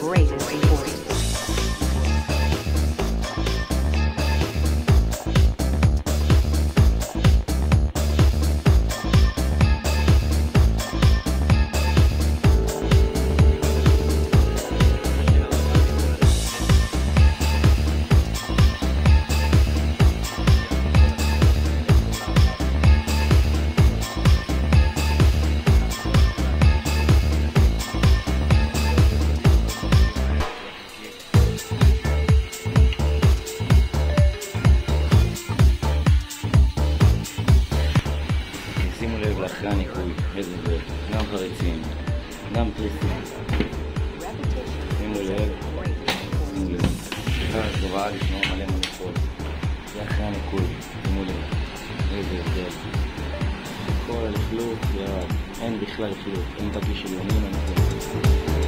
greatest importance. שימו לב לאחרי הניקוי, איזה זה, גם חריצים, גם פריסים. שימו לב, שימו לב. אחרי הסגובה לשמור מלא מלאכות. זה אחרי הניקוי, שימו לב. איזה הבדל. כל הלכלוך ירד, אין בכלל לכלוך, אין תרגיש של יומין, אין כלום.